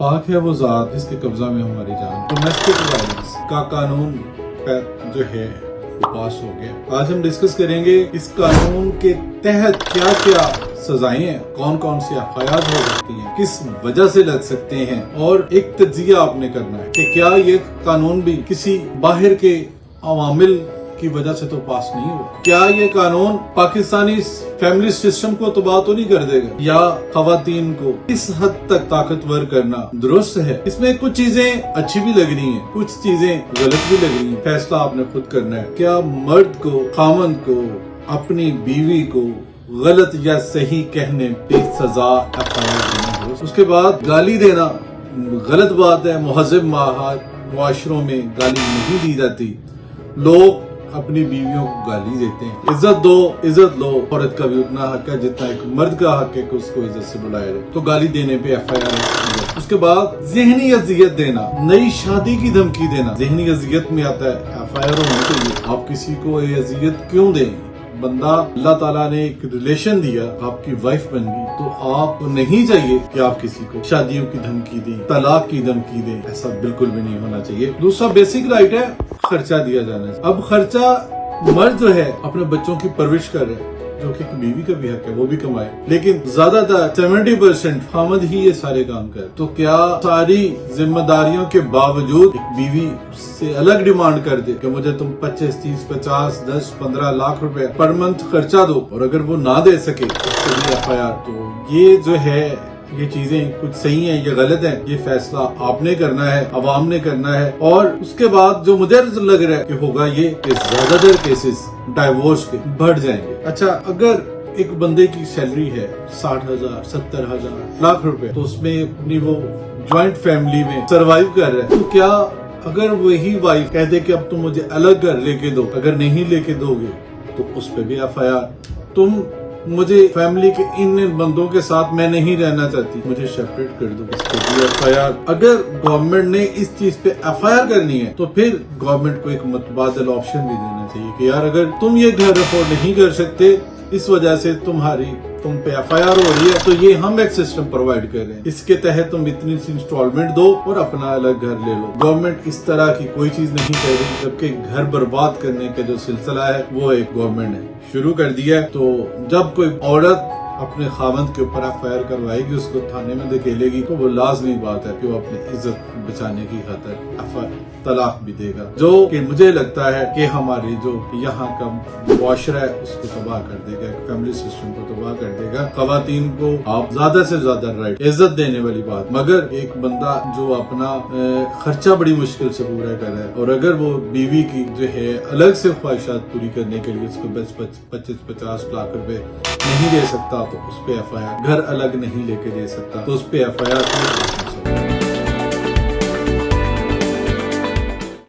पाक है वो ज़ात जिसके कब्जा में हमारी जान। डोमेस्टिक वायलेंस का कानून जो है वो पास हो गया। आज हम डिस्कस करेंगे इस कानून के तहत क्या क्या सजाएं हैं, कौन कौन सी एफआईआर हो सकती हैं, किस वजह से लग सकते हैं, और एक तज्जिया आपने करना है कि क्या ये कानून भी किसी बाहर के अवामिल की वजह से तो पास नहीं हुआ। क्या ये कानून पाकिस्तानी फैमिली सिस्टम को तबाह तो नहीं कर देगा, या खवातीन को इस हद तक ताकतवर करना दुरुस्त है। इसमें कुछ चीजें अच्छी भी लग रही हैं, कुछ चीजें गलत भी लग रही हैं। फैसला आपने खुद करना है। क्या मर्द को, खामन को, अपनी बीवी को गलत या सही कहने पे सजा एफआईआर देना दुरुस्त। उसके बाद गाली देना गलत बात है। मुहज़्ज़ब मुआशरों में गाली नहीं दी जाती। लोग अपनी बीवियों को गाली देते हैं। इज्जत दो, इज्जत लो। औरत का भी उतना हक है जितना एक मर्द का हक है कि उसको इज्जत से बुलाया जाए। तो गाली देने पे एफआईआर। उसके बाद ज़हनी अजियत देना, नई शादी की धमकी देना ज़हनी अजियत में आता है। एफआईआर होनी चाहिए। आप किसी को ये अजियत क्यों दें? बंदा, अल्लाह ताला ने एक रिलेशन दिया, आपकी वाइफ बन गई, तो आपको नहीं चाहिए कि आप किसी को शादियों की धमकी दें, तलाक की धमकी दें। ऐसा बिल्कुल भी नहीं होना चाहिए। दूसरा बेसिक राइट है खर्चा दिया जाना है। अब खर्चा मर्द जो है अपने बच्चों की परवरिश कर रहे हैं, जो कि बीवी का भी हक है, वो भी कमाए, लेकिन ज्यादातर 70% खामद ही ये सारे काम करे। तो क्या सारी जिम्मेदारियों के बावजूद एक बीवी से अलग डिमांड कर दे कि मुझे तुम 25, 30, 50, 10, 15 लाख रुपए पर मंथ खर्चा दो, और अगर वो ना दे सके उसके लिए एफआईआर। तो ये जो है, ये चीजें कुछ सही हैं या गलत हैं, ये फैसला आपने करना है, अवाम ने करना है। और उसके बाद जो मुझे लग रहा है कि होगा ये कि ज्यादातर केसेस डाइवोर्स के बढ़ जाएंगे। अच्छा, अगर एक बंदे की सैलरी है 60,000, 70,000, लाख रुपए, तो उसमें अपनी वो ज्वाइंट फैमिली में सरवाइव कर रहा है, तो क्या अगर वही वाइफ कह दे कि अब तुम मुझे अलग घर लेके दो, अगर नहीं लेके दोगे तो उस पर भी एफआईआर। तुम मुझे फैमिली के इन बंदों के साथ मैं नहीं रहना चाहती, मुझे सेपरेट कर दो, इस पे भी एफआईआर। अगर गवर्नमेंट ने इस चीज पे एफआईआर करनी है तो फिर गवर्नमेंट को एक मुतबादल ऑप्शन भी देना चाहिए कि यार अगर तुम ये घर अफोर्ड नहीं कर सकते, इस वजह से तुम पे एफआईआर हो रही है, तो ये हम एक सिस्टम प्रोवाइड कर रहे हैं, इसके तहत तुम इतनी सी इंस्टॉलमेंट दो और अपना अलग घर ले लो। गवर्नमेंट इस तरह की कोई चीज नहीं कर रही, जबकि घर बर्बाद करने का जो सिलसिला है वो एक गवर्नमेंट ने शुरू कर दिया है। तो जब कोई औरत अपने खामद के ऊपर एफआईआर करवाएगी, उसको थाने में धकेलेगी, तो वो लाजमी बात है कि वो अपनी इज्जत बचाने की खातिर तलाक भी देगा, जो कि मुझे लगता है कि हमारी जो यहाँ का मुआशरा है उसको तबाह कर देगा, फैमिली सिस्टम को तबाह कर देगा। खवातीन को आप ज्यादा से ज्यादा राइट, इज्जत देने वाली बात, मगर एक बंदा जो अपना खर्चा बड़ी मुश्किल से पूरा कर रहा है, और अगर वो बीवी की जो है अलग से ख्वाहिशात पूरी करने के लिए उसको 25-50 लाख रुपए नहीं दे सकता, तो उस पे एफआईआर। घर अलग नहीं लेके दे सकता तो उस पे एफआईआर।